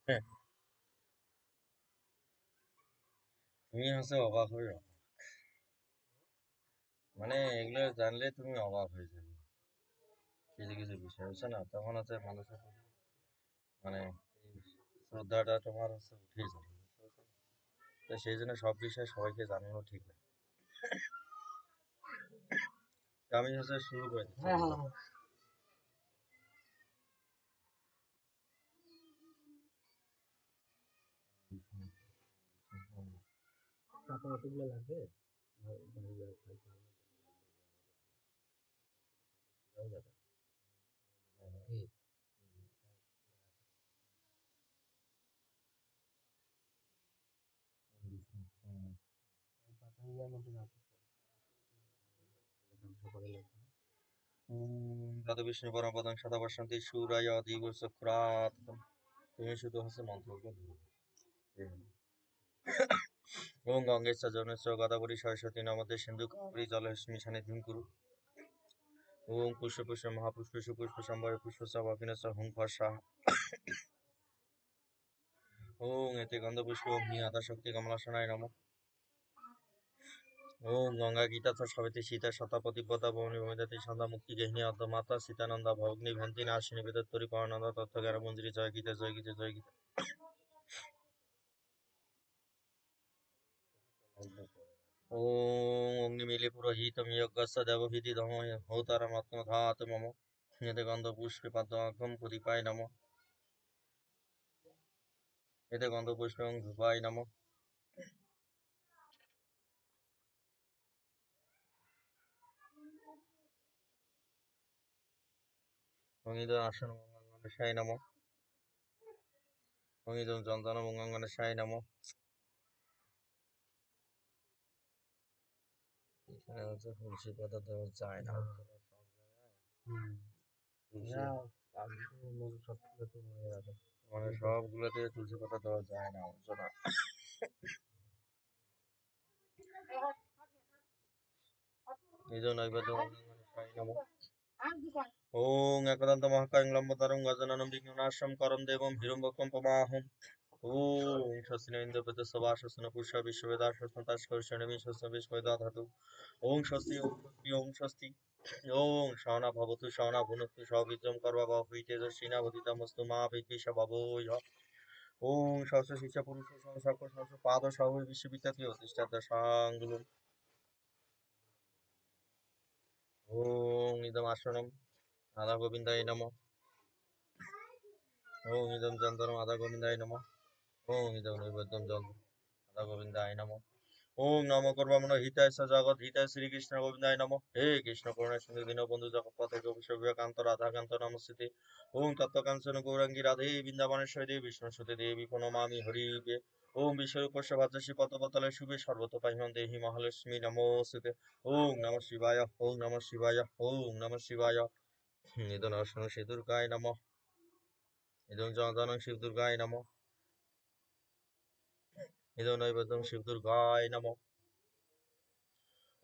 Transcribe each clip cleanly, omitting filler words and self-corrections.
হ্যাঁ, তুমি হচ্ছে অবাক হয়ে যাও। মানে এগুলো জানলে তুমি অবাক হয়ে যাবে। কিছু কিছু বিষয় হচ্ছে না, তখন হচ্ছে মানুষের প্রতি মানে এই শ্রদ্ধাটা তোমার হচ্ছে উঠেই যাবে। তো সেই জন্য সব বিষয়ে সবাইকে জানানো ঠিক না। তো আমি হচ্ছে শুরু করে দিচ্ছি। তত বিষ্ণু পরমপদং সদাপশ্যন্তি সুরায় দিবসক্রাত। তুমি শুধু হচ্ছে মন্ত্রগুলো ধরো। ওম গঙ্গেশ যমুনেশ গদাবরী সরস্বতী নমতে সিন্ধু কাবেরী জলস্মি সন্নিধিং কুরু। ওম পুষ্প পুষ্প মহাপুষ্প সুপুষ্প সম্ভব পুষ্প সবাকিনস হুং ফর্ষা। ওম এতে গন্ধ পুষ্প অগ্নি আদা শক্তি কমলাসনায় নমঃ। ওম গঙ্গা গীতা সবেতে সীতা শতাপতি পদা ভবনী ভূমিদাতি সন্ধ্যা মুক্তি গেহিনী অর্ধ মাতা সীতানন্দা ভগ্নি ভ্যান্তি নাশিনী বেদত্তরী পরানন্দা তত্ত্বজ্ঞান মঞ্জুরি জয় গীতা জয় গীতা জয় গীতা। ওম অগ্নিমিলে পুরোহিতম যজ্ঞস্য দেবভীতি ধম হোতারমাত্মধাত মম। এতে গন্ধ পুষ্পে পদ্মাঘম প্রদীপায় নমঃ। এতে গন্ধ পুষ্পং ধূপায় নমঃ। অঙ্গিদং আসন মঙ্গলগণেশায় নমঃ। অঙ্গিদং চন্দন মঙ্গলগণেশায় নমঃ। এখানে হচ্ছে তুলসী পাতা দেওয়া যায় না। মানে সবগুলোতে তুলসী পাতা দেওয়া যায় না অর্চনা। নিজ নৈবেদ্য মঙ্গলগণেশায় নমঃ। ওং একদন্ত মহাকায়ং লম্বতরং গজাননম বিঘ্ননাশম করম দেবম হিরম্বকম পমাহম। ওং স্বস্তি ন ইন্দ্র প্রত্যস্য স্বস্তি ন পুষ্যা বিশ্ববেদা স্বস্তি তাস্কর্ষণমি স্বস্তি বিষ্ময়দা ধাতু। ওং স্বস্তি ওং স্বস্তি ওং স্বস্তি। ওং সহনা ভবতু সহনা ভুনক্তু সবিদ্যম কর্বা বাহুই তেজস্বিনা বদিতামস্তু মা বিদ্বিষা বাবুই। ওং সহস্র শিষ্য পুরুষ সহস্র সহস্র পাদ সহ বিশ্ববিদ্যাতি অতিষ্ঠাত সাঙ্গুলম। ওং ইদম আসনম রাধা গোবিন্দায় নমঃ। ওং ইদম চন্দনম রাধা গোবিন্দায় নমঃ। ওং ইদম নৈবেদ্যম জল রাধা গোবিন্দায় নমঃ। ওং নমো কর্মমনো হিতায় স জগৎ হিতায় শ্রীকৃষ্ণ গোবিন্দায় নমঃ। হে কৃষ্ণ করুণা সিন্ধু দীনবন্ধু জগৎপতে গোপীকান্ত রাধাকান্ত নমস্তুতে। ওং তত্ত্বকাঞ্চন গৌরাঙ্গী রাধে বৃন্দাবনেশ্বরী দেবী বিষ্ণুসুতে দেবী প্রণমামি হরিকে। ওং বিশ্বরূপস্য ভাদ্রশ্রী পদ্মপতলে শুভে সর্বতোপাহিমং দেহি মহালক্ষ্মী নমস্তুতে। ওং নমঃ শিবায় ওং নমঃ শিবায় ওং নমঃ শিবায়। ইদং নরসিংহ শ্রী দুর্গায় নমঃ। ইদং চন্দনং শিব দুর্গায় নমঃ। ইদং নৈবেদ্যং শিব দুর্গায় নমঃ।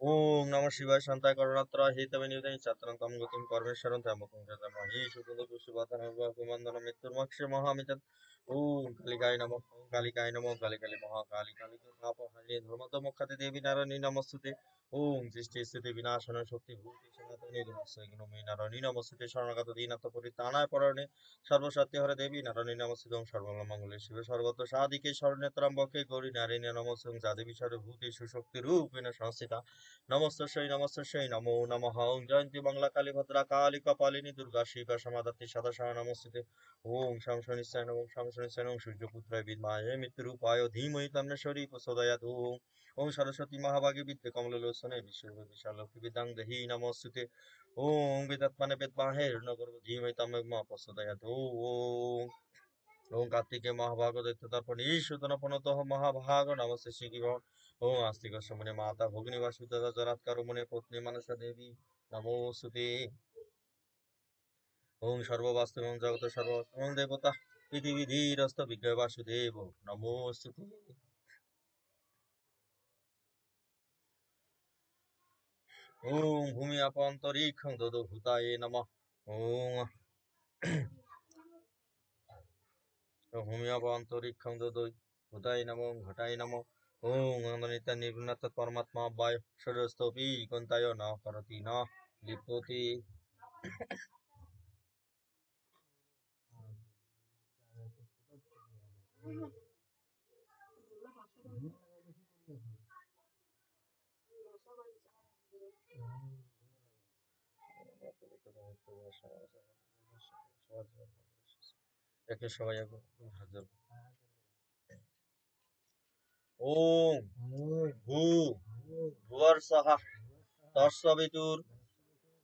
ওম নমঃ শিবায় শান্তায় করুণাত্রায় হেতবে নিবেদনে চাত্রং তম গতিম পরমেশ্বরং ত্র্যম্বকং যজামহে সুগন্ধ পুষ্পবর্ধনং বন্দনা মৃত্যুর্মোক্ষে মহামিতৎ। ওম কালিকায় নমঃ ওম কালিকায় নমঃ কালী কালী মহাকালী কালী পাপহারিণী ধর্মতমোক্ষাতে দেবী নারায়ণী নমস্তুতে। ওম সৃষ্টি স্থিতি বিনাশন শক্তি ভূতি সনাতনী ধর্মস্বৈগ্নময়ী নারায়ণী নমস্তুতে। শরণাগত দীনার্থ পরিত্রাণায় পরায়ণে সর্বসত্য হরে দেবী নারায়ণী নমস্তুতে। ওম সর্বমঙ্গলে শিবে সর্বত্র সাধিকে শরণ্যে ত্র্যম্বকে গৌরী নারায়ণী নমস্তুতে। যা দেবী সর্বভূতেষু শক্তিরূপেণ সংস্থিতা নমস্তস্যৈ নমো নমঃ। ওং জয়ন্তী মঙ্গলা কালী ভদ্রা কালী কপালিনী দুর্গা শিবা সমাধাত্রী সদা নমস্তুতে। ওং শং শনিশ্চয় ওং শং শনিশ্চয় ওং সূর্যপুত্রায় বিদ্মহে মৃত্যুরূপায় ধীমহি তন্নশ্বরী প্রচোদয়াৎ। ওং সরস্বতী মহাভাগী বিদ্যে কমললোচনে বিশ্বরূপিণী বিদ্যাং দেহি নমস্তুতে। ওং বিদ্যাত্মনে বিদ্মহে হিরণ্যগর্ভ ধীমহি তন্মা প্রচোদয়াৎ। ওং ওং কার্তিকে মহাভাগ দৈত্যতর্পণ ঈশ্বতন প্রণত মহাভাগ নমস্তে শ্রী। ওং আস্তিক সমনে মাতা ভগ্নী বাসুদেব জরাৎকার মুনে পত্নী মানসা দেবী নমোস্তুতে। ওং সর্ববাস্তু ওং জগত সর্ববাস্তু ওং দেবতা পৃথিবীধীরস্ত বিজ্ঞ বাসুদেব নমোস্তুতে। ওম ভূমি আপান্তরিক্ষং দদভূতায়ে নমঃ। ওম ভূমি আপান্তরিক্ষং দদভূতায়ে নমঃ ঘটায় নমঃ। ওম নিত্য নির্গুণাত পরমাত্মা বায় সরস্তপি কন্তায় ন করতি ন লিপ্যতি। একে সবাই হাজার। ওম ভূ ভুবর্ষঃ তৎসবিতুর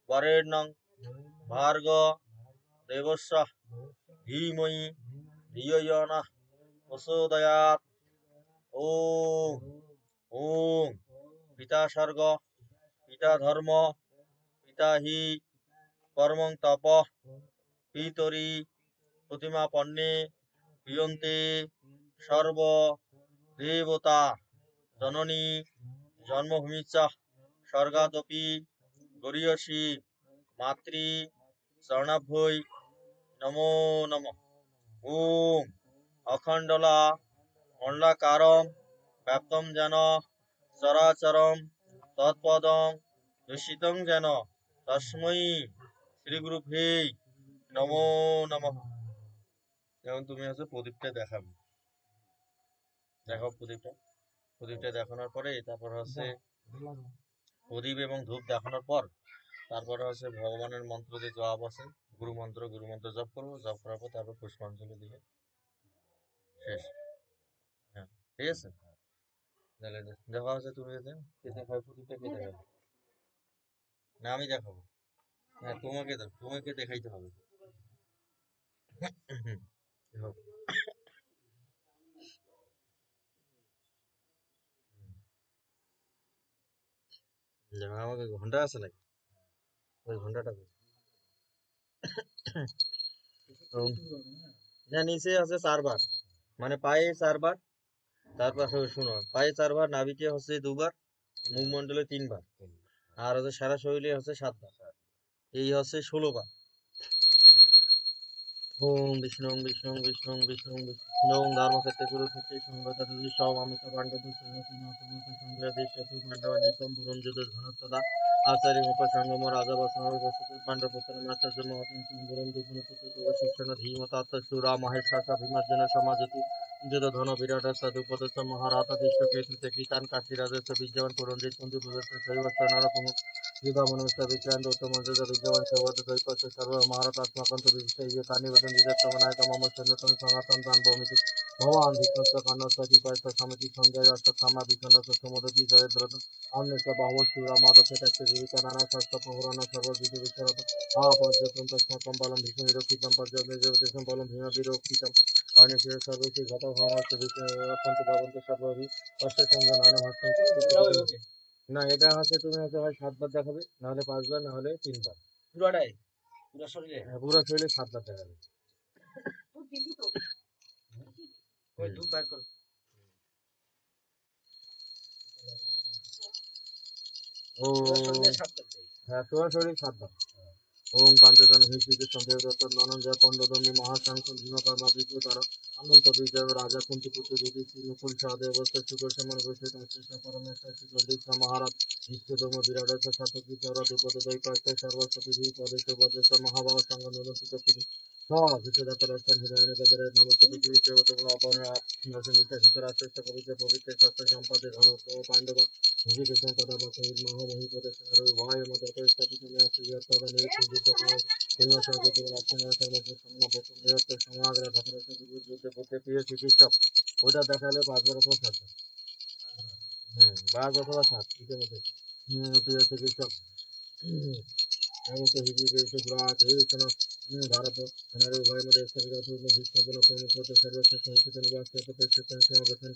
বরেণ্যং ভার্গ দেবস্য ধীমহি ধিয়ো ইয়ো নঃ প্রচোদয়াৎ। ওম ওম পিতা স্বর্গ পিতা ধর্ম পিতা হি কর্মং তপ পিতরি প্রতিমা পণ্যে ক্রিয়ন্তে সর্ব দেবতা জননী জন্মভূমিশ্চ স্বর্গাদপি গরীয়সী মাতৃ চরণাভ্যৈ নমো নমঃ। ওম অখণ্ডলা মণ্ডলাকারম ব্যাপ্তম যেন চরাচরম তৎপদং দূষিতং যেন তস্मै শ্রীগুরুভ্যে নমো নমঃ। যেমন তুমি হচ্ছে প্রদীপটা দেখাবে, দেখাও প্রদীপটা। প্রদীপটা দেখানোর পরে তারপর হচ্ছে প্রদীপ এবং ধূপ দেখানোর পর তারপরে হচ্ছে ভগবানের মন্ত্র যে জপ আছে গুরু মন্ত্র জপ করবো। জপ করার পর তারপর পুষ্পাঞ্জলি দিয়ে শেষ। হ্যাঁ, ঠিক আছে। তাহলে দেখা হচ্ছে তুমি যদি কে দেখাবে প্রদীপটা, কে দেখাবে না আমি দেখাবো? হ্যাঁ তোমাকে দেখাইতে হবে। দেখো, দেখো আমাকে ঘন্টা আছে নাকি? ওই ঘন্টাটা কই? না নিচে আছে 4 বার, মানে পায়ে 4 বার। তারপর শুনো, পায়ে 4 বার, নাভিতে হচ্ছে 2 বার, মুখমণ্ডলে 3 বার, আর হচ্ছে সারা শরীরে হচ্ছে 7 বার। এই হচ্ছে 16 বার। ওম বিষ্ণু বিষ্ণু বিষ্ণু বিষ্ণু বিষ্ণু ধর্মক্ষেত্রে কুরুক্ষেত্রে সংগত সব অমিত পাণ্ডব পাণ্ডব নিকম পুরম যুদ্ধ ধনস্তদা আচার্য মুখ সঙ্গম রাজা বসন পাণ্ডব পুত্র আচার্য মহাতিম পুরম দুপুর পুত্র শিষ্যন ধীমত সুরা মহেশ্বর ভীমার্জুন সমাজতি যুদ্ধ ধন বিরাট সদুপদস্ত মহারাতা দৃষ্ট কেতু কীতান কাশী রাজস্ব বিদ্যমান পুরঞ্জিত কুন্দু প্রদস্ত শৈবস্ত নরপ্রমুখ युधा मनुष्य विक्रांत उत्तम विद्यमान सर्वत दैपस्य सर्व महारथात्मकंत विषय तानि वदन विजयतमनायक मम सन्नतम सनातन दान भौमिति भगवान विष्णुस्य कान्नस्य किपायस्य समिति संजय अष्टकामा विघ्नस्य समुदति जयद्रथ अन्यस्य बाहो शिवरा मादस्य तस्य जीविका नाना शस्त्र पहुराण सर्वजित विशरत आपद्यतं तस्माकं बलं भीषण विरक्षितं पर्जन्यदेवतेषं बलं भीम विरक्षितं अन्यस्य सर्वस्य घटभावस्य रक्षन्तु भवन्तु सर्वभि अस्य संजनान हस्तन्तु। না এটা হচ্ছে তুমি হচ্ছে হয় 7 বার দেখাবে, না হলে 5 বার, না হলে 3 বার। পুরোটাই পুরো শরীরে? হ্যাঁ, পুরো শরীরে 7 বার দেখাবে। ওই ধূপ বার করো। ও হ্যাঁ, পুরো শরীরে 7 বার। ওম পাঞ্চজন হিসিকে সন্দেহ দত্ত ননঞ্জয় পণ্ডদম্বী মহাশঙ্খ ভীমকর্মা বিদ্যুতার অনন্ত বিজয় রাজা কুন্তিপুত্র যুধিষ্ঠির নকুল সহদেব শুকর সমান ঘোষিত পরমেশ্বর শুকর দীক্ষা মহারাজ বিশ্বধর্ম বিরাট শতকী চর দুপদ দৈপাস্ত সর্বস্বতী পদেশ বদেশ মহাভাব সংঘ নিরঞ্চিত পৃথিবী বিশ্বদাত রাষ্ট্র হৃদয় গদরে নমস্ত পৃথিবী দেবতম অপর্ণা নরসিংহ শিখরাশ্রেষ্ঠ পবিত্র পবিত্র শস্ত্র সম্পাদে ধন পাণ্ডব হিসিকেশন তথা বসহিত মহামহী প্রদর্শন ভয় মত স্থাপিত প্রিয় চিকিৎসক ওইটা দেখালে 5 বার অথবা 7 বার। 5 অথবা 7 এটার মধ্যে। প্রিয় চিকিৎসক ভারত সেনার উভয় মধ্যে স্থাপিত ভীষ্মজন প্রমুখ সর্বশেষ সংস্কৃত নিবাস সমাবেশন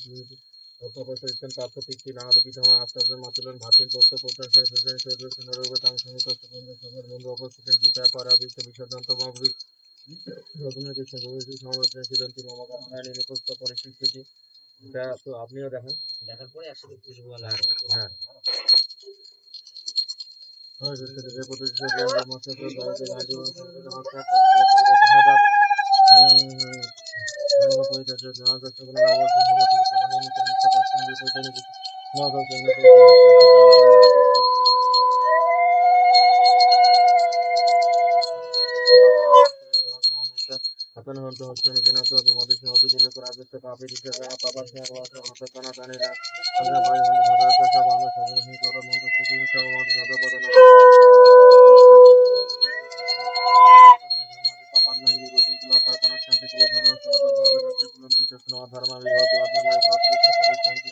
অর্থাপরিষ্কার প্রাপ্ত পিতৃ নারদ পিতামহ আচার্য মাতুলন ভাতিন পত্র পত্র সেনার তাং সংহিত সুগন্ধ সবার বন্ধু অপস্থিতেন পিতা পরা বিশ্ব বিসর্জন তমাবৃত রবীন্দ্রনাথ কৃষ্ণ কবির সমালোচনা সিদ্ধান্তি মামা কান্নানি মুখস্থ পরিস্থিতি এটা তো আপনিও দেখেন দেখার পরে একসাথে খুশবু হ্যাঁ Akan untuk hasilnya kena tu api mati semua api dulu kerabit ke api di sana apa semua keluar mata kana tani lah. Ada bayi yang ada rasa bangga sahaja ni kalau mantap suku ini kalau mantap ada pada nak. Papan lagi ni buat itu lah papan santi kalau sama sama bangga nanti belum bisa semua dharma wihati adharma wihati seperti santi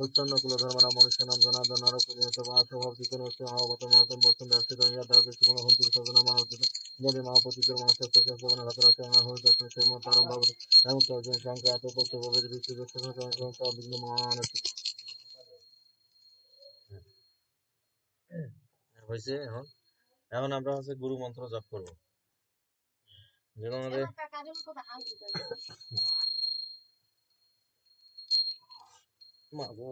উৎপন্ন কুলধর্মনা মনুষ্য নাম জনার্দন নরপরিণত স্বভাব chicken হচ্ছে মহাবত মহাতম বস্তু দর্শিত ইয়া দ্বারা কিছু কোনো হন্তু সদনা মা হচ্ছে যদি মহাপতিকের মহাশক্ত সদন হাত রাখে আমার হইতে সেই মত আরম্ভ হবে এমন একজন সংখ্যা এত করতে হবে যে বিশ্ব সংখ্যা বিঘ্ন মহান আছে হয়েছে এখন এখন আমরা হচ্ছে গুরু মন্ত্র জপ করবো যেন আমাদের মা গো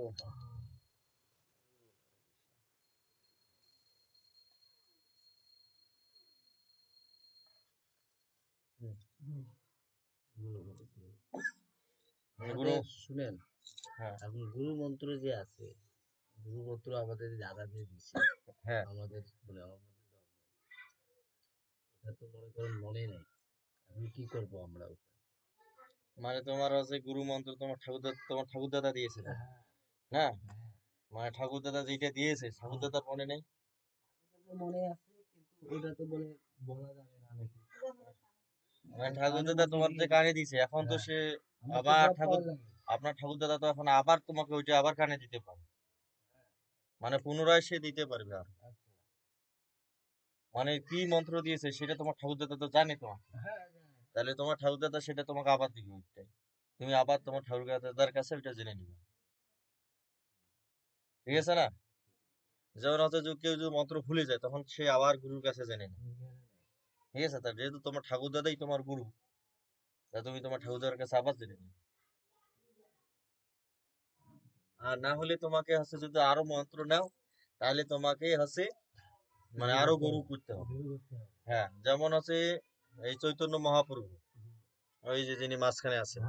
গুরু শুনেন হ্যাঁ এখন গুরু মন্ত্র যে আছে গুরু মন্ত্র আমাদের দাদাদের দিচ্ছে হ্যাঁ আমাদের বলে আমাদের এটা তো মনে করেন মনে নেই আমি কি করবো আমরা মানে তোমার হচ্ছে গুরু মন্ত্র তোমার ঠাকুরদাদা দিয়েছে না মানে ঠাকুরদাদা যেটা দিয়েছে ঠাকুরদাদার মনে নেই মনে আছে কিন্তু ওটা তো বলে বলা যাবে না মানে ঠাকুরদাদা তোমার যে কানে দিছে এখন তো সে আবার আপনার ঠাকুরদাদা তো এখন আবার তোমাকে ওইটা আবার কানে দিতে পারে মানে পুনরায় সে দিতে পারবে আর মানে কি মন্ত্র দিয়েছে সেটা তোমার ঠাকুরদাদা তো জানে তোমার তাহলে তোমার ঠাকুরদাদা সেটা তোমাকে আবার দিবে ওইটাই তুমি আবার তোমার ঠাকুরদাদার কাছে ওইটা জেনে নিবে ঠিক আছে না যেমন হচ্ছে যে কেউ যদি মন্ত্র ভুলে যায় তখন সে আবার গুরুর কাছে জেনে নেয় ঠিক আছে তার যেহেতু তোমার ঠাকুরদাদাই তোমার গুরু তা তুমি তোমার ঠাকুরদাদার কাছে আবার জেনে নিবে আর না হলে তোমাকে হচ্ছে যদি আরো মন্ত্র নাও তাহলে তোমাকে হচ্ছে মানে আরো গরু করতে হবে হ্যাঁ যেমন হচ্ছে এই চৈতন্য মহাপ্রভু ওই যে যিনি মাঝখানে আছেন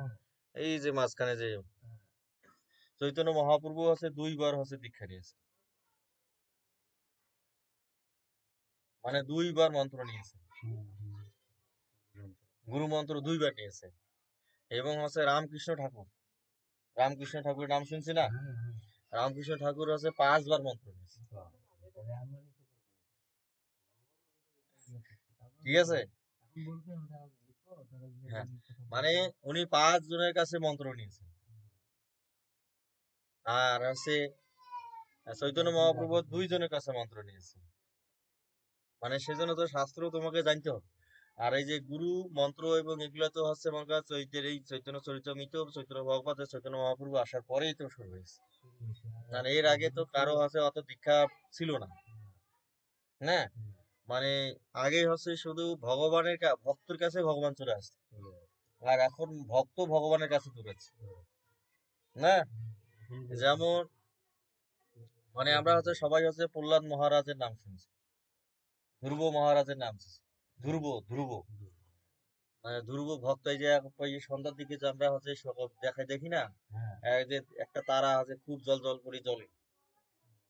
এই যে মাঝখানে যে চৈতন্য মহাপ্রভু হচ্ছে 2 বার হচ্ছে দীক্ষা নিয়েছে মানে 2 বার মন্ত্র নিয়েছে গুরু মন্ত্র 2 বার নিয়েছে এবং হচ্ছে রামকৃষ্ণ ঠাকুরের নাম শুনছি না রামকৃষ্ণ ঠাকুর হচ্ছে 5 বার মন্ত্র নিয়েছে ঠিক আছে হ্যাঁ মানে উনি 5 জনের কাছে মন্ত্র নিয়েছেন আর হচ্ছে চৈতন্য মহাপ্রভু 2 জনের কাছে মন্ত্র নিয়েছে মানে সেজন্য তো শাস্ত্র তোমাকে জানতে হবে আর এই যে গুরু মন্ত্র এবং এগুলো তো হচ্ছে মনে করো এই চৈতন্য চরিতামৃত চৈতন্য ভগবত চৈতন্য মহাপ্রভু আসার পরেই তো শুরু হয়েছে মানে এর আগে তো কারো হচ্ছে অত দীক্ষা ছিল না না মানে আগে হচ্ছে শুধু ভক্তের কাছে ভগবান চলে আসছে আর এখন ভক্ত ভগবানের কাছে দৌড়াচ্ছে না যেমন মানে আমরা হচ্ছে সবাই হচ্ছে প্রহ্লাদ মহারাজের নাম শুনছি ধ্রুব মহারাজের নাম ধ্রুব মানে ধ্রুব ভক্ত এই যে সন্ধ্যার দিকে যে আমরা হচ্ছে দেখি না এই যে একটা তারা আছে খুব জল জল করে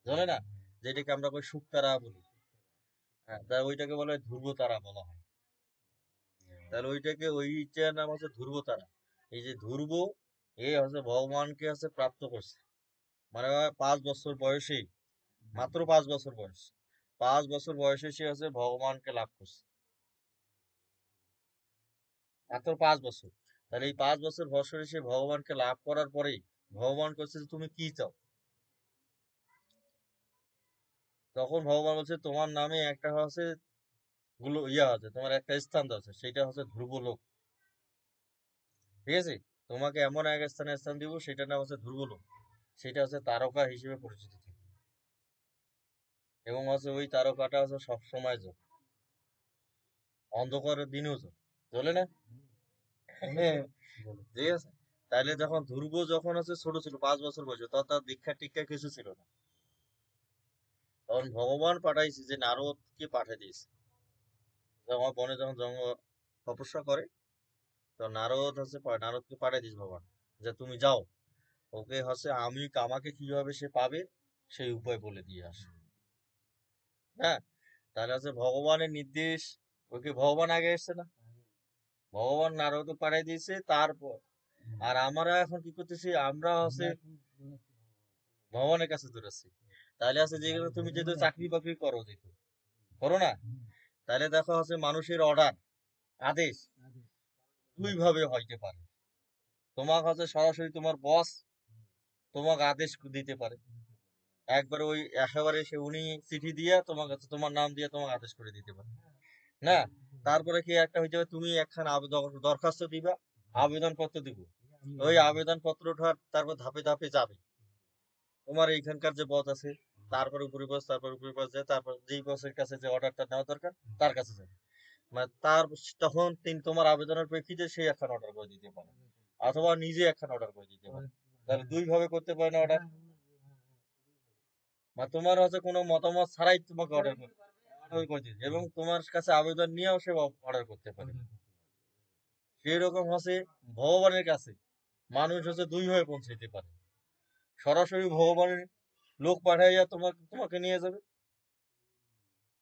জ্বলে না যেটাকে আমরা কই শুক তারা বলি হ্যাঁ তা ওইটাকে বলে ধ্রুব তারা বলা হয় তাহলে ওইটার নাম হচ্ছে ধ্রুব তারা এই যে ধ্রুব এই হচ্ছে ভগবানকে হচ্ছে প্রাপ্ত করছে মানে 5 বছর বয়সে মাত্র 5 বছর বয়স 5 বছর বয়সে সে হচ্ছে ভগবানকে লাভ করছে মাত্র 5 বছর তাহলে এই 5 বছর বয়সে সে ভগবানকে লাভ করার পরেই ভগবান করছে যে তুমি কি চাও তখন ভগবান বলছে তোমার নামে একটা হচ্ছে আছে তোমার একটা স্থান আছে সেটা হচ্ছে ধ্রুব লোক ঠিক আছে তোমাকে এমন এক স্থানে স্থান দিব, সেটার নাম হচ্ছে ধ্রুবলোক। সেটা হচ্ছে তারকা হিসেবে পরিচিত থাকে। এবং হচ্ছে ওই তারকাটা হচ্ছে সবসময় জ্বলে, অন্ধকারের দিনেও জ্বলে, জ্বলে না? হ্যাঁ, ঠিক আছে। তাইলে যখন ধ্রুব যখন হচ্ছে ছোট ছিল, 5 বছর বয়সে, তখন তার দীক্ষা টিক্ষা কিছু ছিল না। তখন ভগবান পাঠাইছে, যে নারদকে পাঠিয়ে দিয়েছে। যখন বনে যখন তপস্যা করে, তো নারদ হচ্ছে নারদকে পাঠিয়ে দিয়েছে ভগবান, যে তুমি যাও, ওকে হচ্ছে আমাকে কিভাবে সে পাবে সেই উপায় বলে দিয়ে আসে। হ্যাঁ, তাহলে হচ্ছে ভগবানের নির্দেশ, ওকে ভগবান আগে এসছে না, ভগবান নারদ পাঠিয়ে দিয়েছে তারপর। আর আমরা এখন কি করতেছি, আমরা হচ্ছে ভগবানের কাছে দৌড়াচ্ছি। তাহলে আছে যেগুলো তুমি যেহেতু চাকরি বাকরি করো, যেহেতু করো না, তাহলে দেখো হচ্ছে মানুষের অর্ডার, আদেশ দুই ভাবে হইতে পারে। তোমাকে হচ্ছে সরাসরি তোমার বস তোমাকে আদেশ দিতে পারে, একবারে ওই একেবারে সে উনি চিঠি দিয়ে তোমাকে, তোমার নাম দিয়ে তোমাকে আদেশ করে দিতে পারে না। তারপরে কি একটা হইতে পারে, তুমি একখান দরখাস্ত দিবা, আবেদন পত্র দিব, ওই আবেদন পত্রটা তারপর ধাপে ধাপে যাবে তোমার এইখানকার যে বস আছে, তারপর উপরি বস, তারপর উপরি বস যায়, তারপর যেই বসের কাছে যে অর্ডারটা নেওয়া দরকার তার কাছে যাবে। মানে তার তখন তিনি তোমার আবেদনের প্রেক্ষিতে সেই একখান অর্ডার করে দিতে পারে, অথবা নিজে একখান অর্ডার করে দিতে পারে। তাহলে দুই ভাবে করতে পারে না অর্ডার। বা তোমার হচ্ছে কোনো মতামত ছাড়াই তোমাকে অর্ডার করে দিতে, এবং তোমার কাছে আবেদন নিয়েও সে অর্ডার করতে পারে। সেই রকম হচ্ছে ভগবানের কাছে মানুষ হচ্ছে দুই ভাবে পৌঁছাইতে পারে। সরাসরি ভগবানের লোক পাঠাইয়া তোমাকে নিয়ে যাবে,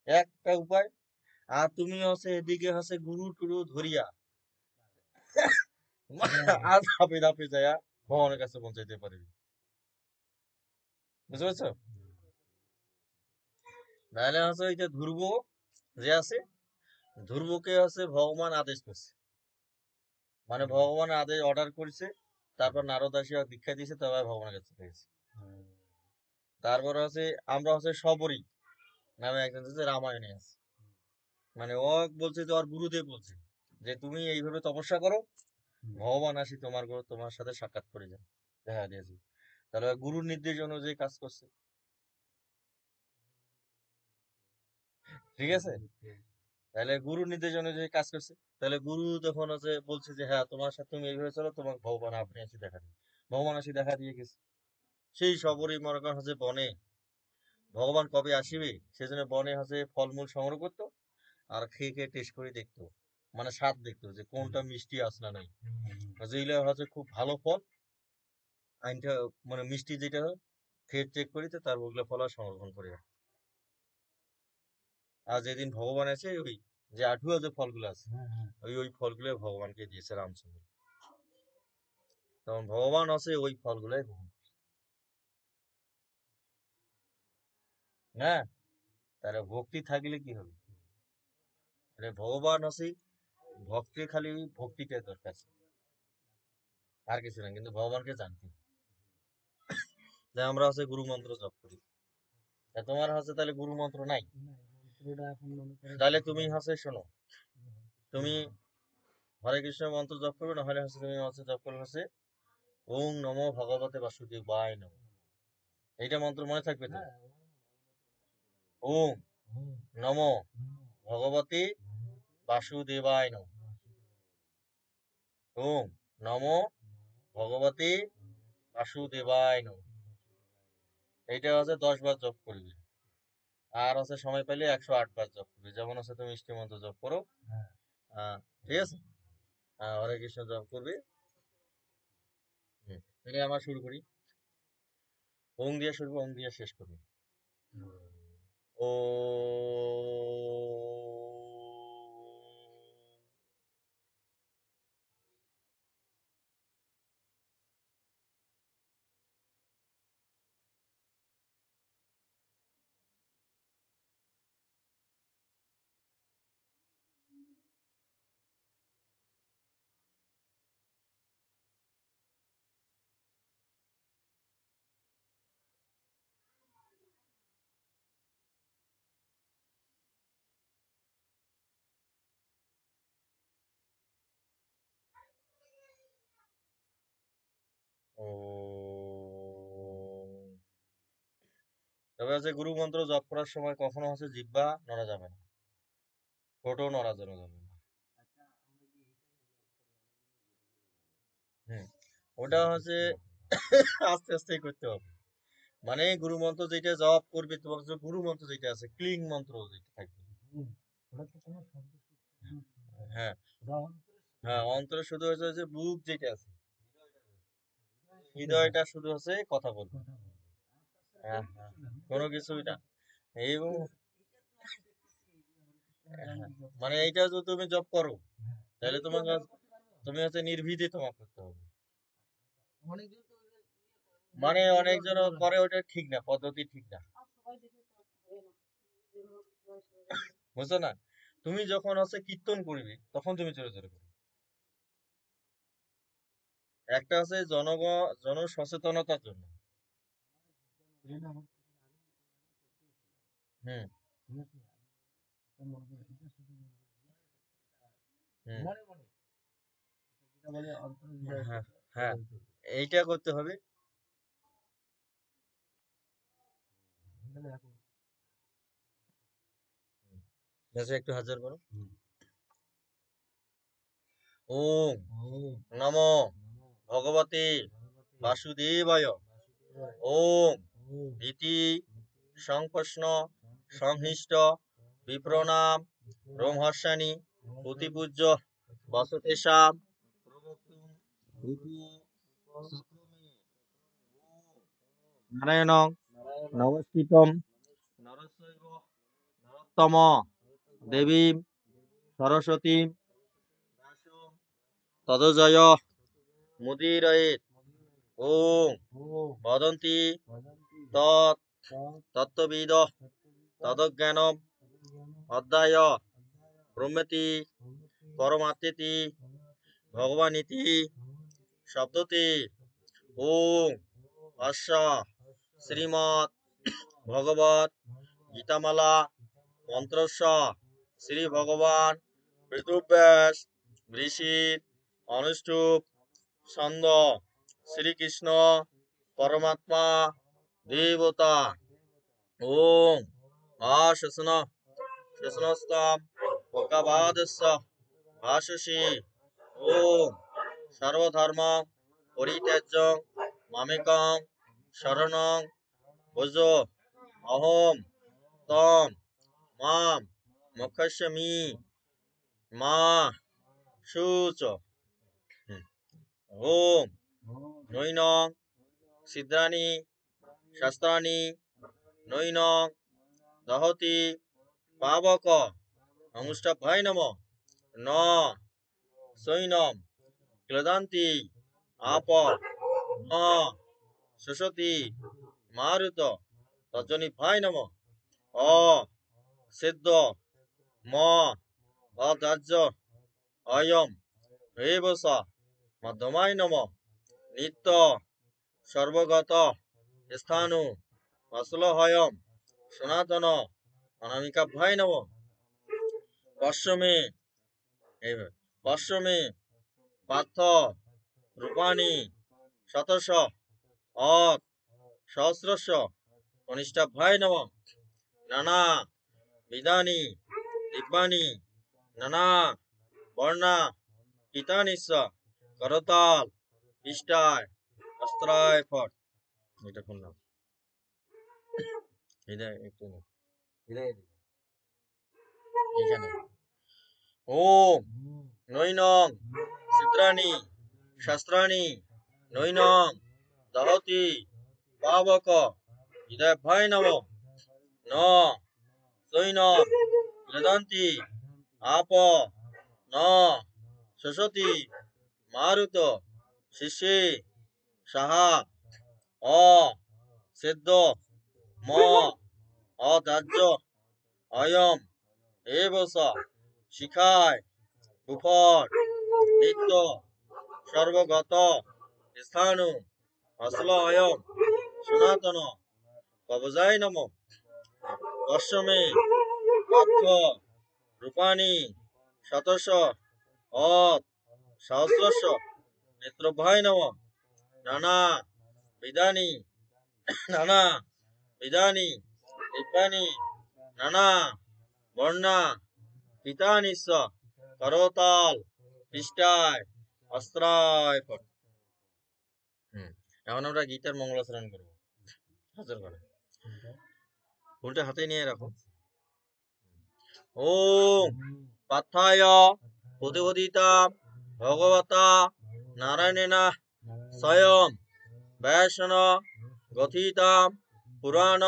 একটা উপায়। আর তুমি হচ্ছে এদিকে হচ্ছে গুরু টুরু ধরিয়া আর ধাপে ধাপে যায়া ভগবানের কাছে পৌঁছাইতে পারবি। বুঝতে পারছো? নাহলে হচ্ছে ওই যে ধ্রুব যে আছে, ধ্রুবকে হচ্ছে ভগবান আদেশ করছে, মানে ভগবান আদেশ অর্ডার করেছে, তারপর নারদ আসিয়া দীক্ষা দিয়েছে, তবে ভগবানের কাছে পেয়েছে। তারপর হচ্ছে আমরা হচ্ছে সবরী নামে একজন হচ্ছে রামায়ণে আছে, মানে ও বলছে যে ওর গুরুদেব বলছে যে তুমি এইভাবে তপস্যা করো, ভগবান আসি তোমার সাথে সাক্ষাৎ করে যায়, দেখা দিয়েছি। তাহলে গুরুর নির্দেশ অনুযায়ী কাজ করছে, ঠিক আছে। তাহলে গুরুর নির্দেশ অনুযায়ী কাজ করছে। তাহলে গুরু যখন হচ্ছে বলছে যে হ্যাঁ তোমার সাথে তুমি এইভাবে চলো, তোমাকে ভগবান আপনি আসি দেখা দিন, ভগবান আসি দেখা দিয়ে গেছে। সেই সবরই মনে করেন হচ্ছে বনে ভগবান কবে আসিবে সেজন্য বনে হচ্ছে ফলমূল সংগ্রহ করতো, আর খেয়ে খেয়ে টেস্ট করে দেখতো, মানে স্বাদ দেখতো যে কোনটা মিষ্টি আছে না নাই। যেগুলো হচ্ছে খুব ভালো ফল, আইনটা মানে মিষ্টি যেটা হয়, খেয়ে চেক করিতে তার ওগুলো ফল আর সংরক্ষণ করে রাখে। আর যেদিন ভগবান আছে, ওই যে আঠুয়া যে ফলগুলো আছে, ওই ওই ফলগুলো ভগবানকে দিয়েছে রামচন্দ্র, তখন ভগবান আছে ওই ফলগুলাই গ্রহণ করে। না, তাহলে ভক্তি থাকলে কি হবে, মানে ভগবান আছে, ভক্তি খালি ওই ভক্তিকে দরকার, আর কিছু না, কিন্তু ভগবানকে জানতে হবে। যে আমরা হচ্ছে গুরু মন্ত্র জপ করি, তা তোমার হচ্ছে তাহলে গুরু মন্ত্র নাই, তাহলে তুমি হচ্ছে শোনো, তুমি হরে কৃষ্ণ মন্ত্র জপ করবে, না হলে হচ্ছে তুমি হচ্ছে জপ করবে হচ্ছে ওং নমো ভগবতে বাসুদেবায় নমঃ। এইটা মন্ত্র মনে থাকবে তো, ওং নমো ভগবতে বাসুদেবায় নমঃ, ওং নমো ভগবতে বাসুদেবায় নমঃ। এইটা হচ্ছে 10 বার জপ করবে। আর হচ্ছে সময় পেলে 108 বার জপ করবে, যেমন হচ্ছে তুমি ইষ্টি মন্ত্র জপ করো। ঠিক আছে। হরে কৃষ্ণ জপ করবে। তাহলে আমরা শুরু করি, ওং দিয়ে শুরু করবো, ওং দিয়ে শেষ করবো। ও তবে হচ্ছে গুরু মন্ত্র জপ করার সময় কখনো হচ্ছে জিহ্বা নড়া যাবে না, ঠোঁটও নড়ানো যাবে না। হুম, ওটা হচ্ছে আস্তে আস্তে করতে হবে। মানে গুরু মন্ত্র যেটা জপ করবে, তোমার যে গুরু মন্ত্র যেটা আছে, ক্লিং মন্ত্র যেটা থাকবে। হ্যাঁ, হ্যাঁ, অন্তরে শুধু হচ্ছে যে বুক যেটা আছে, হৃদয়টা শুধু হচ্ছে কথা বলবে। হ্যাঁ, হ্যাঁ, কোনো কিছুই না। এবং হ্যাঁ, মানে এইটা যদি তুমি জব করো, তাহলে তোমাকে তুমি হচ্ছে নির্ভীতে তোমাকে করতে হবে। মানে অনেকজন করে, ওটা ঠিক না, পদ্ধতি ঠিক না, বুঝছো না? তুমি যখন হচ্ছে কীর্তন করবে তখন তুমি জোরে জোরে করবে। একটা হচ্ছে জন সচেতনতার জন্য। হুম, হুম, হ্যাঁ, হ্যাঁ, এইটা করতে হবে। আচ্ছা, একটু হাজার করো। ওম নমো ভগবতে বাসুদেবায়। ওম ইতি সংকষ্ণ সংহিষ্ট বিপ্রনাম রোমহর্ষানি প্রতিপূজ্য বসতেশাম প্রবক্তুম ভূতু সক্রমে। নারায়ণং নমস্কৃতম নরসৈব নরোত্তম দেবীম সরস্বতীম ব্যাসম তদজয় মুদিরয়েৎ। ওম বদন্তি তৎ তত্ত্ববিদ তদজ্ঞানম অধ্যায় ব্রহ্মেতি পরমাত্মেতি ভগবানিতি শব্দতি। ওম অস্য শ্রীমৎ ভগবত গীতামালা মন্ত্রস্য শ্রী ভগবান বেদব্যাস ঋষির অনুষ্ঠুপ ছন্দ শ্রীকৃষ্ণ পরমাত্মা দেবতা। ওম শাসনস্তম ভগবাদস্য ভাষসি। ওম সর্বধর্ম পরিত্যাজ্য মামেকং শরণং ভজ। অহম তম মাম মোক্ষয়িষ্যামি মা শুচ। ওম নৈনং ছিদ্রাণি শাস্ত্রাণি নৈনং দহতি পাবক। নমস্তাভ্যায় নম। ন সৈনম ক্লেদান্তি আপ ন শোষতি মারুত তজ্জনিভ্যায় নম। অ সিদ্ধ ম অদার্য অয়ম হেবস মধ্যমায় নম। নিত্য সর্বগত স্থানু অশ্লহয়ম সনাতন অনামিকাভ্যায় নম। পশ্চিমে এইভাবে পশ্চিমে পার্থ রূপাণি শতশ অত সহস্রশ কনিষ্ঠাভ্যায় নম। নানা বিধানি দিব্যানি নানা বর্ণা কীতানি চ করতাল ইষ্টায় অস্ত্রায় ফট। এটা শুনলাম, এটা একটু না, এখানে। ওম নৈনং চিত্রাণি শাস্ত্রাণি নৈনং দহতি পাবক হৃদয়ভ্যায় নম। ন চৈনম ক্লেদন্তি আপ ন শোষতি মারুত শিষ্যে সাহা। অ সিদ্ধ ম অদার্য অয়ম এবস শিখায় বুফট নিত্য সর্বগত স্থানু অশ্ল অয়ম সনাতন কবজায় নম। পশ্চিমে পার্থ রূপাণি শতশ অত সহস্রশ নেত্রভ্যায় নম। নানা বিধানি নানা বিধানি দিব্যানি নানা বর্ণা পিতানিস্স করতাল পৃষ্ঠায় অস্ত্রায় পট। এখন আমরা গীতার মঙ্গলাচরণ করবো। হাজার করে উল্টে হাতে নিয়ে রাখো। ওম পার্থায় প্রতিবোদিতা ভগবতা নারায়ণেনা স্বয়ং ব্যাসন গথিতা পুরাণ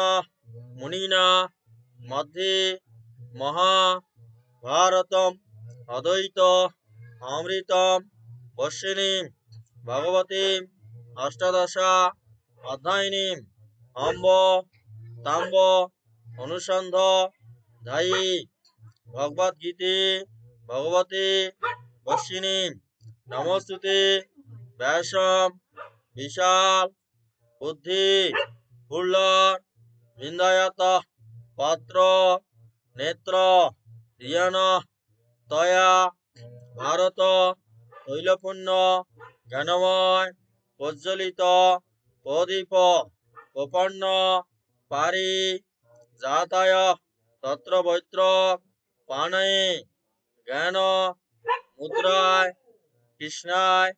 মুনিনা মধ্যে মহাভারতম অদ্বৈত অমৃতম পশ্চিনীম ভগবতীম অষ্টাদশা অধ্যায়িনীম অম্ব তাম্ব অনুসন্ধ ধায়ী ভগবদ্গীতে ভগবতে পশ্চিনীম নমস্তুতে ব্যাসম বিশাল বুদ্ধি ফুল্লর বিন্দায়ত পাত্র নেত্র রিয়ন তয়া ভারত তৈলপুণ্য জ্ঞানময় প্রজ্বলিত প্রদীপ প্রপন্ন পারি যাতায় তত্র বৈত্র পানয়ে জ্ঞান মুদ্রায় কৃষ্ণায়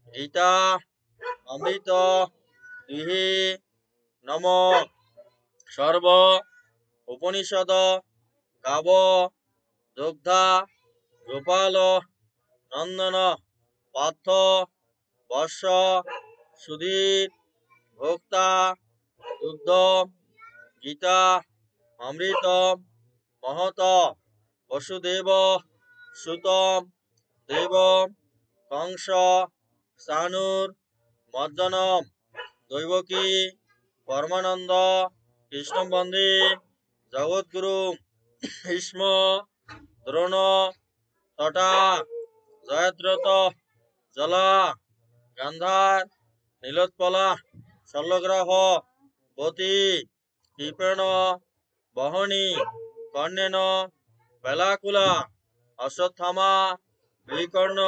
গীতা অমৃত গৃহে নম সর্ব উপনিষদ গাব দুগ্ধা গোপাল নন্দন পার্থ বর্ষ সুধীর ভোক্তা দুগ্ধ গীতা অমৃত মহত বসুদেব সুতম দেব কংস সানুর মজ্জনম দৈবকী পরমানন্দ কৃষ্ণ বন্দে জগৎগুরু ভীষ্ম দ্রোণ তটা জয়দ্রত জলা গান্ধার নীলোৎপলা শল্যগ্রাহ বতী কৃপেণ বহনী কর্ণেন বেলাকুলা অশ্বত্থামা বিকর্ণ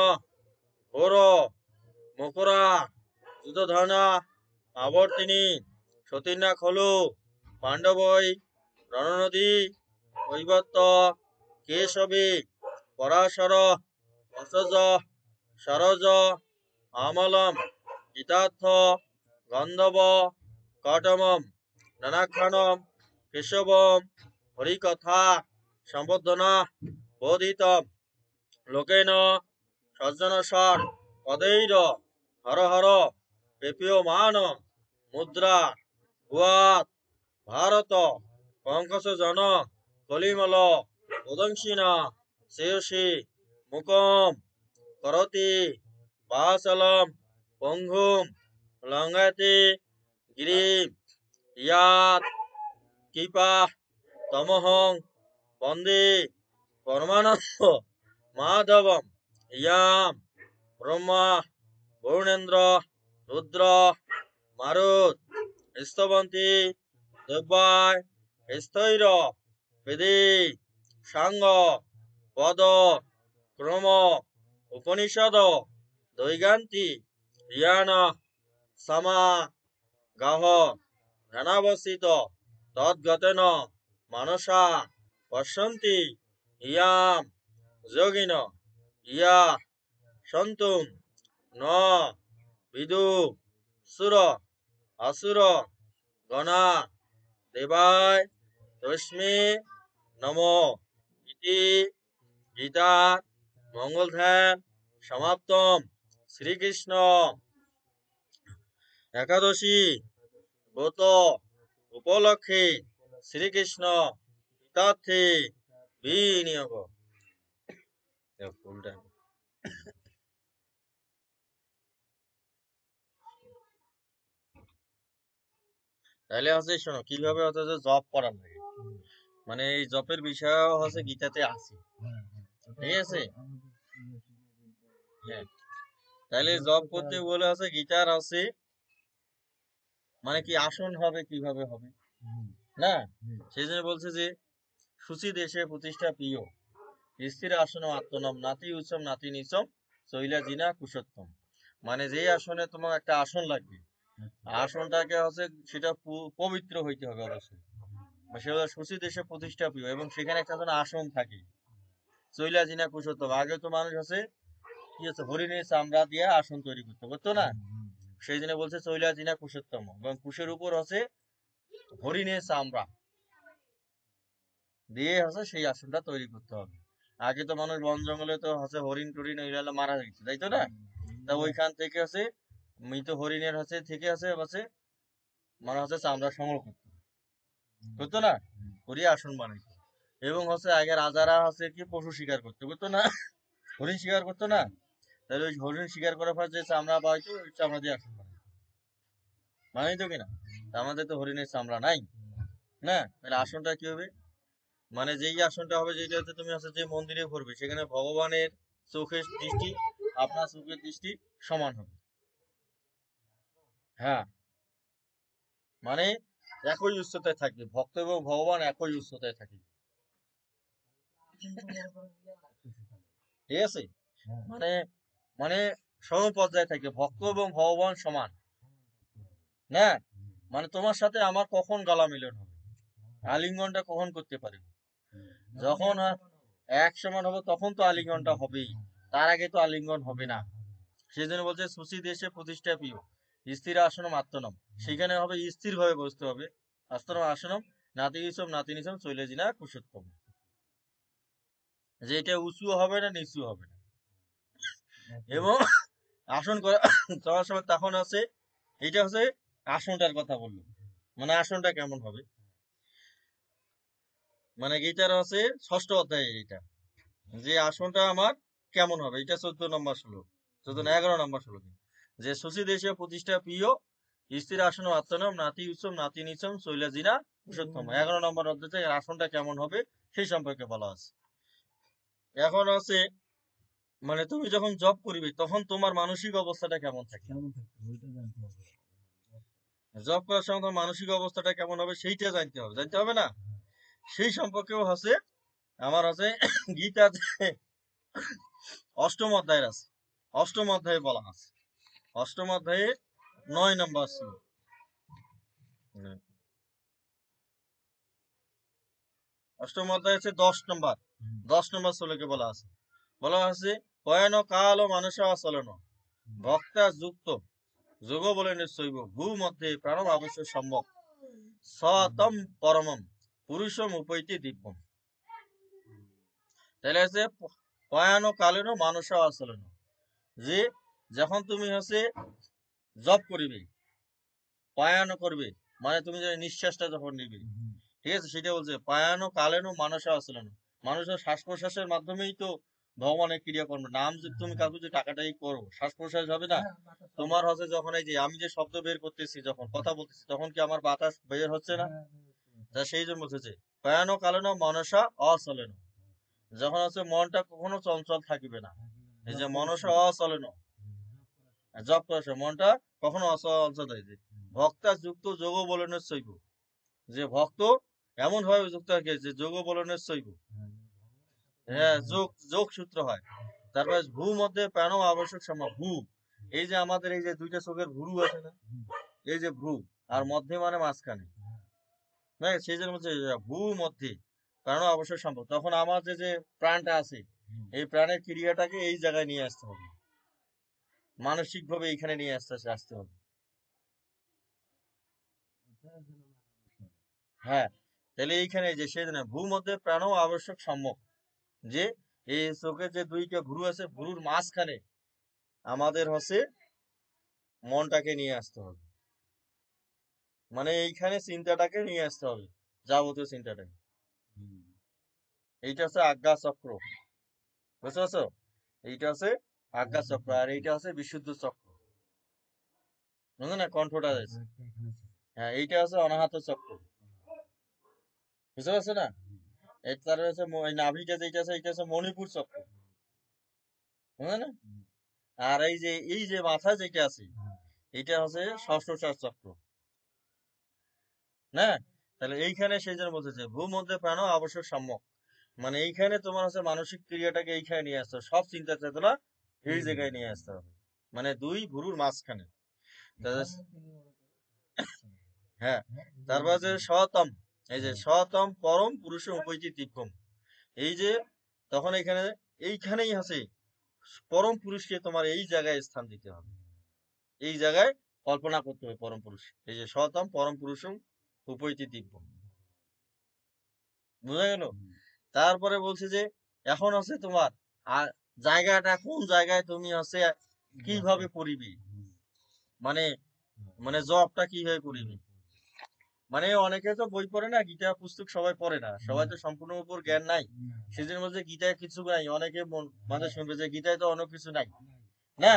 ঘোর মুকুরা যুধধনা আবর্তিনী সতীর্ণা খলু পাণ্ডবই রণনদী কৈবত্য কেশবী পরাশর অসজ সরজ আমলম গীতার্থ গন্ধব কটমম নানাক্ষণম কেশবম হরিকথা সম্বর্ধনা বোধিতম লোকেন সজ্জনসার পदैर হর হর পেপীয়মান মুদ্রা ভুয়াত ভারত পঙ্কজ জন কলিমল উদংশিনা শ্রেয়সী মুকম করতি বাসলম পঙ্গুম লঙ্ঘয়তে গিরিম ইয়াত কৃপা তমহং বন্দে পরমানন্দ মাধবম ইয়াম ব্রহ্মা বরুণেন্দ্র রুদ্র মারুত স্তবন্তী দেব্যায় স্থৈর বেদে সাঙ্গ পদ ক্রম উপনিষদ দৈগান্তি জ্ঞান সমা গাহ ধ্যানাবস্থিত তদ্গতেন মানসা পশ্যন্তি ইয়াম যোগিন ইয়া সন্তুম ন বিদু সুর আসুর গণা দেবায় তস্মে নম ইতি গীতা মঙ্গল ধ্যান সমাপ্তম। শ্রীকৃষ্ণ একাদশী ব্রত উপলক্ষে শ্রীকৃষ্ণ হিতার্থে বিনিয়োগ। তাহলে হচ্ছে শোনো কিভাবে হচ্ছে যে জপ করা লাগে, মানে এই জপের বিষয় হচ্ছে গীতাতে আছে, ঠিক আছে? হ্যাঁ, তাহলে জপ করতে বলে হচ্ছে গীতার আছে, মানে কি আসন হবে কিভাবে হবে না, সেই জন্য বলছে যে সুচি দেশে প্রতিষ্ঠা প্রিয় স্থির আসন আত্মনম নাতি উচ্চম নাতি নিচম শৈলা জিনা কুশোত্তম। মানে যে আসনে তোমার একটা আসন লাগবে, আসনটাকে হচ্ছে সেটা পবিত্র হইতে হবে অবশ্যই, সে হলো শশী দেশে প্রতিষ্ঠাপ্রিয় এবং সেখানে একটা যেন আসন থাকে। চইলা জিনা কুশোত্তম, আগে তো মানুষ আছে কি হচ্ছে হরিণের চামড়া দিয়ে আসন তৈরি করতে পারতো না, সেই জন্য বলছে চইলা জিনা কুশোত্তম, এবং কুশের উপর হচ্ছে হরিণের চামড়া দিয়ে হচ্ছে সেই আসনটা তৈরি করতে হবে। আগে তো মানুষ বন জঙ্গলে তো হচ্ছে হরিণ টরিণ এগুলো মারা গেছে, তাই তো না? তা ওইখান থেকে হচ্ছে মৃত হরিণের হচ্ছে থেকে হচ্ছে মানে হচ্ছে চামড়া সংগ্রহ করতো, করতো না, করিয়ে আসন বানাইতো। এবং হচ্ছে আগে রাজারা হচ্ছে কি পশু শিকার করতো, করতো না, হরিণ শিকার করতো না, তাহলে ওই হরিণ শিকার করার পর যে চামড়া পাইতো ওই চামড়া দিয়ে আসন বানাইতো কিনা। তা আমাদের তো হরিণের চামড়া নাই না, তাহলে আসনটা কি হবে, মানে যেই আসনটা হবে যেটা হচ্ছে তুমি হচ্ছে যে মন্দিরে করবে সেখানে ভগবানের চোখের দৃষ্টি আপনার চোখের দৃষ্টি সমান হবে। হ্যাঁ, মানে একই উচ্চতায় থাকবে, ভক্ত এবং ভগবান একই উচ্চতায় থাকবে, ঠিক আছে? মানে মানে সম পর্যায়ে থাকবে, ভক্ত এবং ভগবান সমান না। মানে তোমার সাথে আমার কখন গলা মিলন হবে, আলিঙ্গনটা কখন করতে পারি, যখন এক সমান হবে তখন তো আলিঙ্গনটা হবেই, তার আগে তো আলিঙ্গন হবে না। সেই জন্য বলছে সুচি দেশে প্রতিষ্ঠা প্রিয় স্থির আসনম আত্মনম, সেখানে হবে স্থির ভাবে বসতে হবে, আস্তনম আসনম নাতিনিসম নাতিনিসম চৈলেজিনা কুশোত্তম, যে এটা উঁচু হবে না নিচু হবে না। এবং আসন করার সময় তখন আছে, এটা হচ্ছে আসনটার কথা বললো, মানে আসনটা কেমন হবে, মানে গীতার আছে ষষ্ঠ অধ্যায়ে এটা, যে আসনটা আমার কেমন হবে, এটা 14 নম্বর শ্লোক, 11 নম্বর শ্লোক, যে শশী দেশীয় প্রতিষ্ঠা প্রিয় স্থির আসন আত্মনম নাতি উৎসব নাতি নিচম শৈলাজিনা পুরুষোত্তম, 11 নম্বর অধ্যায়ে এর আসনটা কেমন হবে সেই সম্পর্কে বলা আছে। এখন আছে মানে তুমি যখন জব করবে তখন তোমার মানসিক অবস্থাটা কেমন থাকে, জব করার সময় তোমার মানসিক অবস্থাটা কেমন হবে সেইটা জানতে হবে, জানতে হবে না? সেই সম্পর্কেও হচ্ছে আমার হচ্ছে গীতা 8ম অধ্যায়ের আছে, 8ম অধ্যায়ে বলা আছে, 8ম অধ্যায়ে 9 নম্বর শ্লোক, 8ম অধ্যায় হচ্ছে 10 নম্বর, 10 নম্বর শ্লোকে বলা আছে কয়ন কাল ও মানুষ আচলন ভক্তা যুক্ত যোগ বলে নিশ্চৈব ভূ মধ্যে প্রাণব আবশ্যক সম্যক সতম পরমম পুরুষম উপৈতি দিব্যম। তাহলে আছে পয়ানো কালেন মানুষ আচলন, যে যখন তুমি হচ্ছে জব করিবে, পায়ানো করবে মানে তুমি যে নিঃশ্বাসটা যখন নিবে, ঠিক আছে, সেটা বলছে পায়ানো কালেনো মানুষ আচলন, মানুষের শ্বাস প্রশ্বাসের মাধ্যমেই তো ভগবানের ক্রিয়াকর্ম, নাম যে তুমি কাউকে যে টাকাটাই করো শ্বাস প্রশ্বাস হবে না, তোমার হচ্ছে যখন এই যে আমি যে শব্দ বের করতেছি যখন কথা বলতেছি তখন কি আমার বাতাস বের হচ্ছে না, তা সেই জন্য বলছে পায়ানো কালেনো মনসা অচলেন, যখন হচ্ছে মনটা কখনো চঞ্চল থাকবে না, এই যে মনসা অচলেন, জব করার সময় মনটা কখনো অচঞ্চল থাকবে, ভক্তা যুক্ত যোগ বলনের শৈব, যে ভক্ত এমন ভাবে যুক্ত থাকে যে যোগ বলনের শৈব, হ্যাঁ যোগ যোগ সূত্র হয়। তারপরে ভূ মধ্যে প্রাণ আবশ্যক সময় ভূ, এই যে আমাদের এই যে দুইটা চোখের ভুরু আছে না, এই যে ভ্রু আর মধ্যে মানে মাঝখানে, হ্যাঁ সেই জন্য বলছে ভূ মধ্যে প্রাণ আবশ্যক সম্ভব, তখন আমার যে যে প্রাণটা আছে এই প্রাণের ক্রিয়াটাকে এই জায়গায় নিয়ে আসতে হবে, মানসিক ভাবে এইখানে নিয়ে আসতে হবে। হ্যাঁ, তাহলে এইখানে যে সেজন্য ভূ মধ্যে প্রাণ আবশ্যক সম্যক, যে এই চোখের যে দুইটা ভ্রু আছে ভ্রুর মাঝখানে আমাদের হচ্ছে মনটাকে নিয়ে আসতে হবে, মানে এইখানে চিন্তাটাকে নিয়ে আসতে হবে, যাবতীয় চিন্তাটাকে। এইটা হচ্ছে আজ্ঞা চক্র, বুঝতে পারছো? এইটা হচ্ছে আজ্ঞা চক্র আর এইটা হচ্ছে বিশুদ্ধ চক্র, বুঝলো না, কণ্ঠটা আছে, হ্যাঁ এইটা হচ্ছে অনাহত চক্র, বুঝতে পারছো না? তার হচ্ছে এই নাভিটা যেটা আছে এটা হচ্ছে মণিপুর চক্র, বুঝলো না? আর এই যে মাথা যেটা আছে এটা হচ্ছে ষষ্ঠশ্বাস চক্র, না? তাহলে এইখানে সেই জন্য বলতেছে ভূমধ্যে প্রাণ আবশ্যক সম্যক, মানে এইখানে তোমার হচ্ছে মানসিক ক্রিয়াটাকে এইখানে নিয়ে আসতে হবে, সব চিন্তা চেতনা এই জায়গায় নিয়ে আসতে হবে, মানে দুই ভুরুর মাঝখানে। হ্যাঁ, তারপর যে সতম, এই যে সতম পরম পুরুষ উপৈতি দিব্যম, এই যে তখন এইখানেই আছে পরম পুরুষকে তোমার এই জায়গায় স্থান দিতে হবে, এই জায়গায় কল্পনা করতে হবে পরম পুরুষ। এই যে সতম পরম পুরুষম উপৈতি দিব্যম, বোঝা গেল? তারপরে বলছে যে এখন আছে তোমার আর জায়গাটা কোন জায়গায় তুমি আছে কিভাবে পড়িবি, মানে মানে জবটা কিভাবে পড়িবি। মানে অনেকে তো বই পড়ে না, গীতা পুস্তক সবাই পড়ে না, সবাই তো সম্পূর্ণ উপর জ্ঞান নাই, সেজন্য বলছে গীতায় কিছু নাই। অনেকে মানে শুনবে যে গীতায় তো অনেক কিছু নাই, না?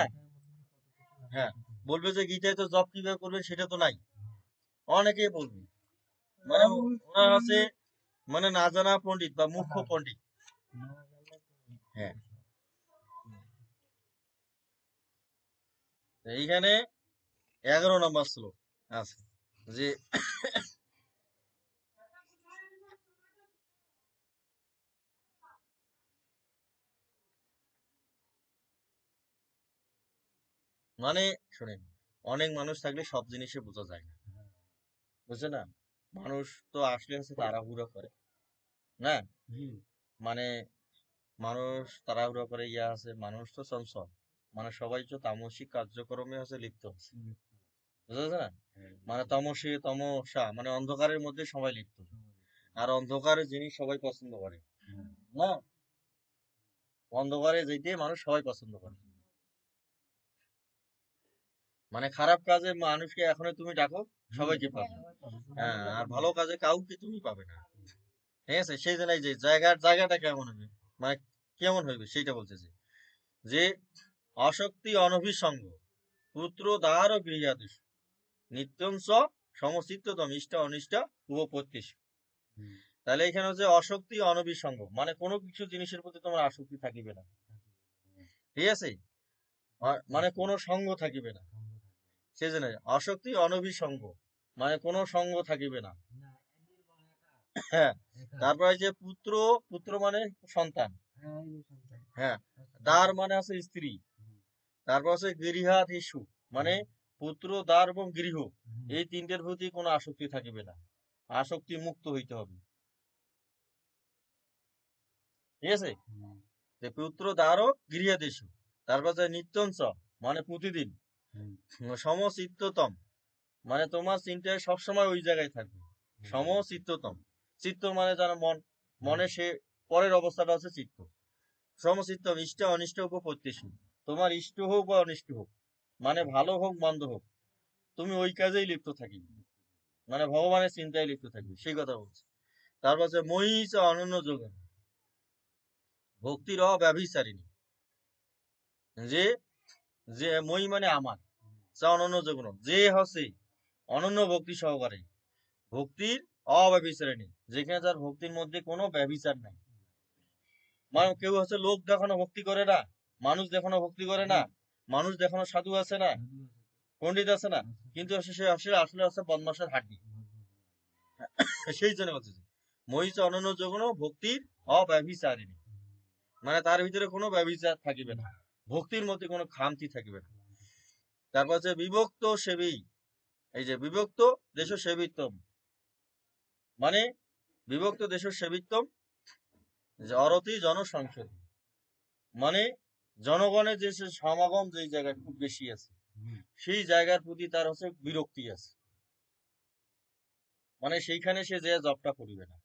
হ্যাঁ, বলবে যে গীতায় তো জব কিভাবে করবে সেটা তো নাই, অনেকেই বলবে। মানে ওরা আছে মানে না জানা পণ্ডিত বা মূর্খ পণ্ডিত। হ্যাঁ, এইখানে 11 নম্বর শ্লোক আছে যে মানে শোনেন, অনেক মানুষ থাকলে সব জিনিসে বোঝা যায় না, বুঝছে না? মানুষ তো আসলে হচ্ছে তাড়াহুড়ো করে, না? মানে মানুষ তাড়াহুড়ো করে, আছে মানুষ তো চঞ্চল, মানে সবাই তো তামসিক কার্যক্রমে হচ্ছে লিপ্ত আছে, বুঝা যাচ্ছে না? মানে তমসা মানে অন্ধকারের মধ্যে সবাই লিপ্ত, আর অন্ধকারের জিনিস সবাই পছন্দ করে, না? অন্ধকারে যেতে মানুষ সবাই পছন্দ করে। মানে খারাপ কাজে মানুষকে এখনো তুমি ডাকো, সবাইকে পাবে, হ্যাঁ, আর ভালো কাজে কাউকে তুমি পাবে না। ঠিক আছে, সেই জন্য এই যে জায়গাটা কেমন হবে, মানে কেমন হইবে সেইটা বলতেছে যে অশক্তি অনভিসঙ্গ পুত্র দ্বার গৃহাদেশ নিত্যংস সমচিত্ততম ইষ্ট অনিষ্ট উপপত্তিস। তাহলে এখানে হচ্ছে অশক্তি অনভিসঙ্গ, মানে কোনো কিছু জিনিসের প্রতি তোমার আসক্তি থাকিবে না, ঠিক আছে? মানে কোনো সঙ্গ থাকিবে না, সেই জন্য অশক্তি অনভিসঙ্গ, মানে কোনো সঙ্গ থাকিবে না। হ্যাঁ, তারপরে যে পুত্র, পুত্র মানে সন্তান, হ্যাঁ, দ্বার মানে আছে স্ত্রী, তারপর আছে গৃহাধীশু, মানে পুত্র দ্বার এবং গৃহ, এই তিনটের প্রতি কোনো আসক্তি থাকিবে না, আসক্তি মুক্ত হইতে হবে, ঠিক আছে? যে পুত্র দ্বার গৃহাধীশু, তারপর যে নিত্যঞ্চ মানে প্রতিদিন, সমচিত্ততম মানে তোমার চিন্তায় সবসময় ওই জায়গায় থাকবে, সমচিত্ততম, চিত্ত মানে জানো মন, মনে সে পরের অবস্থাটা হচ্ছে চিত্ত, সমচিত্তম ইষ্ট অনিষ্ট উপপত্তিষু, তোমার ইষ্ট হোক বা অনিষ্ট হোক, মানে ভালো হোক মন্দ হোক, তুমি ওই কাজেই লিপ্ত থাকিবে, মানে ভগবানের চিন্তায় লিপ্ত থাকবে, সেই কথা বলছে। তারপর হচ্ছে মই চ অনন্য যোগ, ভক্তির অব্যভিচারিণী, যে যে মই মানে আমার, চ অনন্য যোগ, যে হচ্ছে অনন্য ভক্তি সহকারে, ভক্তির অব্যভিচারিণী, যেখানে তার ভক্তির মধ্যে কোনো ব্যভিচার নাই। মানে কেউ হচ্ছে লোক দেখানো ভক্তি করে না, মানুষ দেখানো ভক্তি করে না, মানুষ দেখানো সাধু আছে না, পণ্ডিত আছে না, কিন্তু সে আসলে আসলে হচ্ছে বদমাসের হাড্ডি। সেই জন্য বলছে মহিষ অনন্য যৌন ভক্তির অব্যভিচারিণী, মানে তার ভিতরে কোনো ব্যভিচার থাকিবে না, ভক্তির মধ্যে কোনো খামতি থাকিবে না। তারপর হচ্ছে বিভক্ত সেবী, এই যে বিভক্ত দেশ সেবিত্বম, মানে বিভক্ত দেশ সেবিত্বম অরতি জনসংসদ, মানে জনগণের যে সমাগম যে জায়গায় খুব বেশি আছে, সেই জায়গার প্রতি তার হচ্ছে বিরক্তি আছে, মানে সেইখানে সে যে জবটা করিবে না,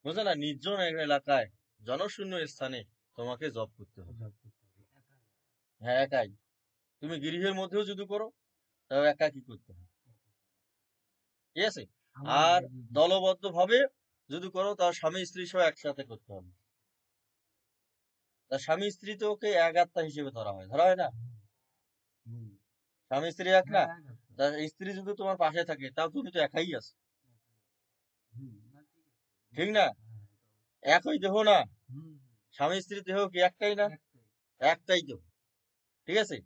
বুঝলে না? নির্জন এলাকায় জনশূন্য স্থানে তোমাকে জব করতে হবে, হ্যাঁ একাই, তুমি গৃহের মধ্যেও যদি করো তাও একা কি করতে হবে, ঠিক আছে? আর দলবদ্ধ ভাবে যদি করো তার স্বামী স্ত্রী সহ একসাথে করতে হবে, তার স্বামী স্ত্রী তো ওকে এক আত্মা হিসেবে ধরা হয়, ধরা হয় না? স্বামী স্ত্রী এক না, তার স্ত্রী যদি তোমার পাশে থাকে তাও তুমি তো একাই আছো, ঠিক না? একই দেহ না, স্বামী স্ত্রী দেহ কি একটাই না? একটাই দেহ, ঠিক আছে?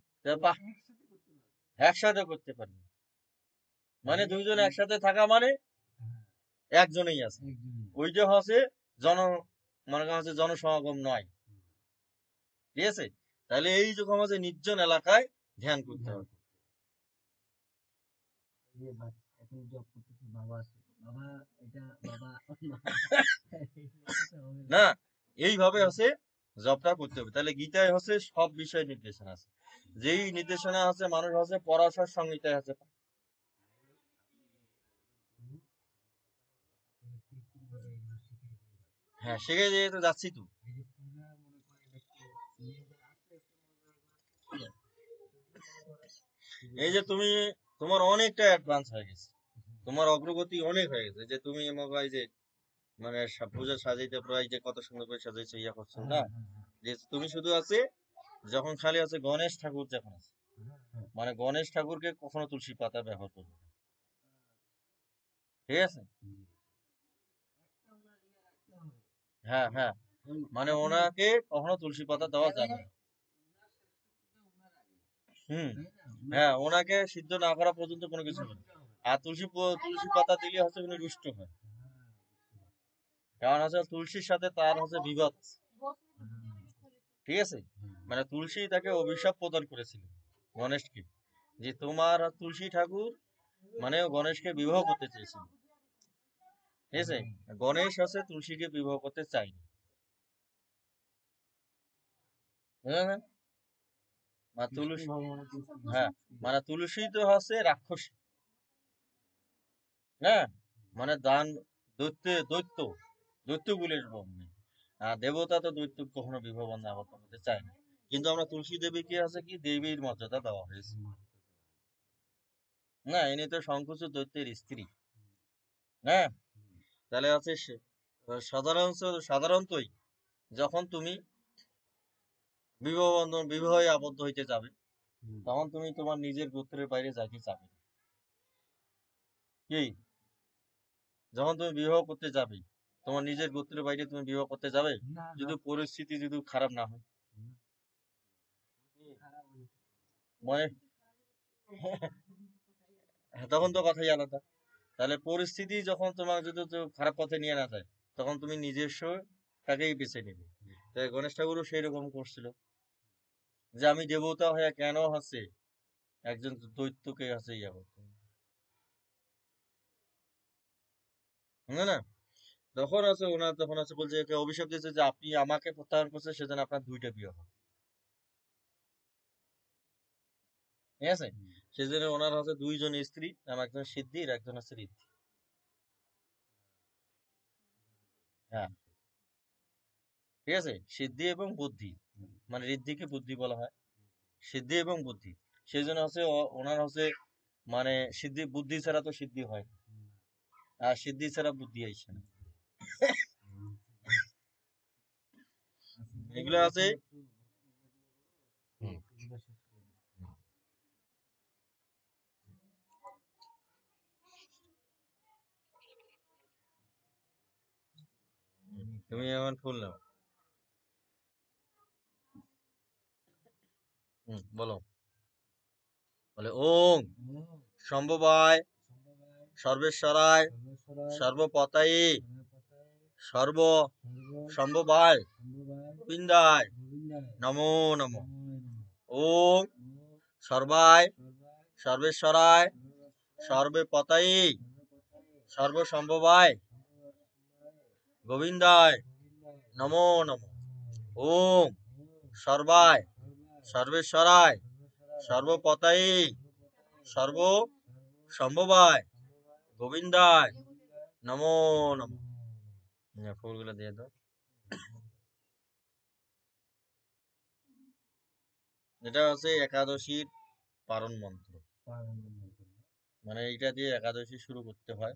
একসাথে করতে পারবে, মানে দুইজন একসাথে থাকা মানে একজনেই আছে, ওইটা হচ্ছে জন মনে করা হচ্ছে জনসমাগম নয়, ঠিক আছে? তাহলে এই যখন হচ্ছে নির্জন এলাকায় ধ্যান করতে হবে। না, এইভাবে হচ্ছে জবটা করতে হবে। তাহলে গীতায় হচ্ছে সব বিষয় নির্দেশনা আছে, যেই নির্দেশনা আছে মানুষ হচ্ছে পরাশর সংহিতায় আছে। হ্যাঁ, শিখে দিয়ে তো যাচ্ছি তো। এই যে তুমি, তোমার অনেকটা অ্যাডভান্স হয়ে গেছে, তোমার অগ্রগতি অনেক হয়ে গেছে, যে তুমি আমাকে এই যে মানে পূজা সাজাইতে প্রায় যে কত সুন্দর করে সাজাইছো ইয়া করছো না, যে তুমি শুধু আছে যখন খালি আছে গণেশ ঠাকুর যখন আছে, মানে গণেশ ঠাকুরকে কখনো তুলসী পাতা ব্যবহার করবে না, ঠিক আছে? হ্যাঁ হ্যাঁ, মানে ওনাকে কখনো তুলসী পাতা দেওয়া যাবে না। হুম। হ্যাঁ, ওনাকে সিদ্ধ না করা পর্যন্ত কোনো কিছু হবে না। আর তুলসী পাতা দিলে হচ্ছে উনি রুষ্ট হয়, কারণ হচ্ছে তুলসীর সাথে তার হচ্ছে বিবাদ, ঠিক আছে? মানে তুলসী তাকে অভিশাপ প্রদান করেছিল গণেশকে, যে তোমার তুলসী ঠাকুর মানে গণেশকে বিবাহ করতে চেয়েছিল, ঠিক আছে? গণেশ হচ্ছে তুলসীকে বিবাহ করতে চায়নি, বুঝলেন? মানে তুলসী, হ্যাঁ, মানে তুলসী তো হচ্ছে রাক্ষসী, হ্যাঁ, মানে দান, দৈত্য দৈত্যগুলির বন্ধু। আর দেবতা তো দৈত্য কখনো বিবাহ বন্ধনে আবদ্ধ হতে চায় না, কিন্তু আমরা তুলসী দেবীকে আছে কি দেবীর মর্যাদা দেওয়া হয়েছে। না, ইনি তো শঙ্কুচূড় দৈত্যের স্ত্রী, হ্যাঁ। তাহলে আছে সাধারণতই যখন তুমি বিবাহ বন্ধন বিবাহে আবদ্ধ হইতে যাবে, তখন তুমি তোমার নিজের গোত্রের বাইরে যাইতে চাবে না। কি, যখন তুমি বিবাহ করতে যাবে, তোমার নিজের গোত্রের বাইরে তুমি বিবাহ করতে যাবে, যদি পরিস্থিতি যদি খারাপ না হয়, মানে তখন তো কথাই আলাদা। তাহলে পরিস্থিতি যখন তোমার যদি তো খারাপ পথে নিয়ে না যায়, তখন তুমি নিজস্ব তাকেই বেছে নেবে। তাই গণেশ ঠাকুরও সেই রকম করছিল, যে আমি দেবতা হয়ে কেন হচ্ছে একজন দৈত্যকে হচ্ছে ইয়া করতে, না না। তখন আছে ওনার, তখন আছে বলছে একে অভিশাপ দিয়েছে যে আপনি আমাকে প্রত্যাহার করছে সেজন্য আপনার দুইটা বিয়ে হবে, ঠিক আছে? সেজন্য ওনার হচ্ছে দুইজন স্ত্রী, একজন সিদ্ধি আর একজন হচ্ছে ঋদ্ধি। হ্যাঁ, ঠিক আছে, সিদ্ধি এবং বুদ্ধি, মানে ঋদ্ধিকে বুদ্ধি বলা হয়, সিদ্ধি এবং বুদ্ধি। সেই জন্য হচ্ছে ওনার হচ্ছে মানে সিদ্ধি, বুদ্ধি ছাড়া তো সিদ্ধি হয় না, আর সিদ্ধি ছাড়া বুদ্ধি আইসে না। এগুলো আছে। হুম, তুমি এখন ফুল নাও। বলো। বলে ওম সম্ভবায় সর্বেশ্বরায় সর্বপতায়ে সর্ব সম্ভবায় গোবিন্দায় নমো নমঃ। ওম সর্বায় সর্বেশ্বরায় সর্বপতায়ে সর্বসম্ভবায় গোবিন্দায় নমো নমঃ। ওম সর্বায় সর্বেশ্বরায় সর্বপতায়ে সর্ব সম্ভবায় গোবিন্দায় নমো নমঃ। ফুলগুলো দিয়ে দাও। এটা হচ্ছে একাদশীর পারণ মন্ত্র, মানে এইটা দিয়ে একাদশী শুরু করতে হয়,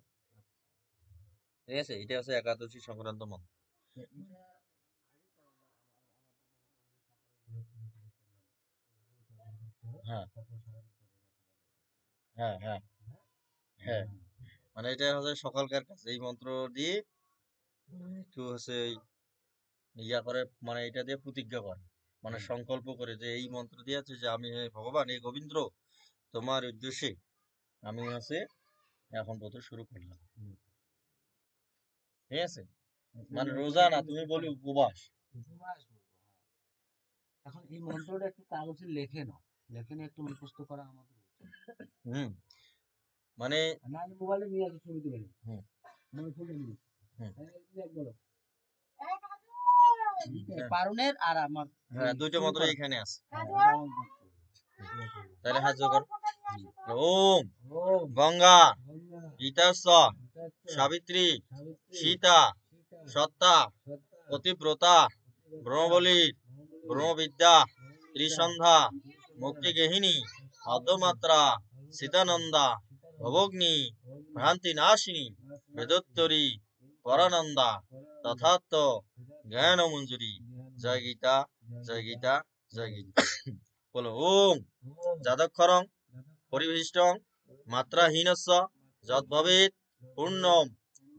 ঠিক আছে? এটা হচ্ছে একাদশী সংক্রান্ত মন্ত্র। হ্যাঁ হ্যাঁ হ্যাঁ হ্যাঁ, মানে এটা হচ্ছে সকালকার কাজ, এই মন্ত্র দিয়ে একটু হচ্ছে ইয়া করে, মানে এটা দিয়ে প্রতিজ্ঞা করে, মানে সংকল্প করে যে এই মন্ত্র দিয়ে আছে যে আমি হে ভগবান এই গোবিন্দ তোমার উদ্দেশ্যে আমি হচ্ছে এখন পত্র শুরু করলাম, ঠিক আছে? মানে রোজা না, তুমি বলি উপবাস। এখন এই মন্ত্রটা একটু কাগজে লেখে নাও, লেখে নিয়ে একটু মুখস্থ করা আমাদের উচিত। হুম, মানে না আমি মোবাইলে নিয়ে আসি ছবি তুলে হুম, মনে ফুটে নিয়ে হুম, বলো হ্যাঁ, পারুনের আর আমার হ্যাঁ, দুইটা শুরু মন্ত্র করো। এখানে আছে। হ্যাঁ, এটা আমার বক্তব্য। তাহলে হাত জোড় করো। ওম ওম গঙ্গা গঙ্গা গীতাস্য গীতার্থ সাবিত্রী সাবিত্রী সীতা সীতা সত্তা সত্তা পতিব্রতা পতিব্রতা ব্রহ্মবলী ব্রহ্মবলী ব্রহ্মবিদ্যা ব্রহ্মবিদ্যা ত্রিসন্ধ্যা মুক্তিযোদ্ধা মুক্তিগেহিনী মুক্তিযোদ্ধা অর্ধমাত্রা অর্ধমাত্রা সীতানন্দা সীতানন্দ ভবগ্নি ভগ্নী ভ্রান্তি নাশিনী নাসিনী বেদোত্তরী বিদ্যুৎ পরানন্দা পরানন্দ তথার্থ সিদ্ধার্থ জ্ঞান মঞ্জুরি জ্ঞান জয় গীতা জয় জয় গীতা গীতা জয় জয় গীতা। গীতা বলো ওম ওম যাদক্ষরং যতক্ষণ পরিবিষ্টং মাত্রাহীনস্য যদ্ভবেৎ পূর্ণম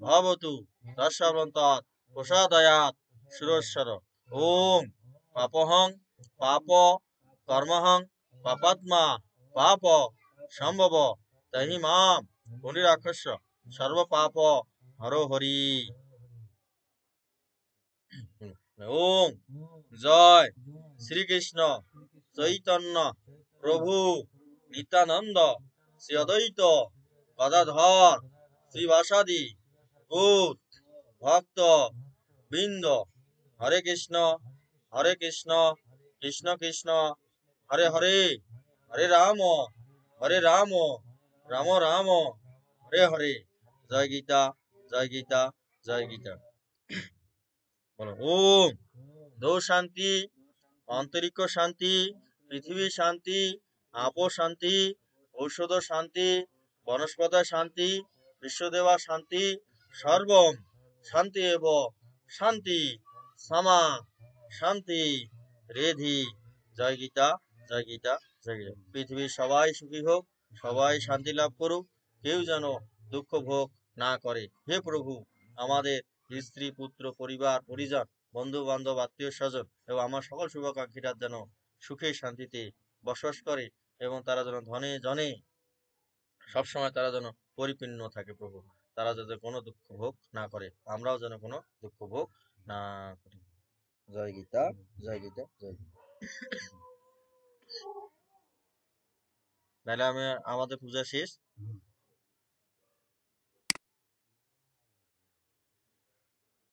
ভবতু তস্যাবন্তৎ প্রসাদয়াৎ সুরেশ্বর। ওম পাপহং পাপ কর্মহং পাপাত্মা পাপ সম্ভব তহি মাম পুনিরাক্ষস্য সর্ব পাপ হরো হরি। ওম জয় শ্রীকৃষ্ণ চৈতন্য প্রভু নিত্যানন্দ শ্রী অদ্বৈত গদাধর শ্রীবাসাদি গৌর ভক্ত বৃন্দ হরে কৃষ্ণ কৃষ্ণ কৃষ্ণ হরে হরে হরে রাম রাম রাম হরে হরে। জয় গীতা জয় গীতা জয় গীতা। বলো ওম দৌ শান্তি অন্তরিক্ষ শান্তি পৃথিবী শান্তি আপো শান্তি ঔষধ শান্তি বনস্পত শান্তি বিশ্বদেবা শান্তি সর্বম শান্তি এব শান্তি সমা শান্তি রেধি। জয় গীতা জয় গীতা জয় গীতা। পৃথিবীর সবাই সুখী হোক, সবাই শান্তি লাভ করুক, কেউ যেন দুঃখ ভোগ না করে। হে প্রভু, আমাদের স্ত্রী পুত্র পরিবার পরিজন বন্ধু বান্ধব আত্মীয় স্বজন এবং আমার সকল শুভাকাঙ্ক্ষীরা যেন সুখে শান্তিতে বসবাস করে এবং তারা যেন ধনে জনে সবসময় তারা যেন পরিপূর্ণ থাকে প্রভু। তারা যাতে কোনো দুঃখ ভোগ না করে, আমরাও যেন কোনো দুঃখ ভোগ না করি। জয় গীতা জয় গীতা জয় গীতা। তাহলে আমাদের পূজা শেষ।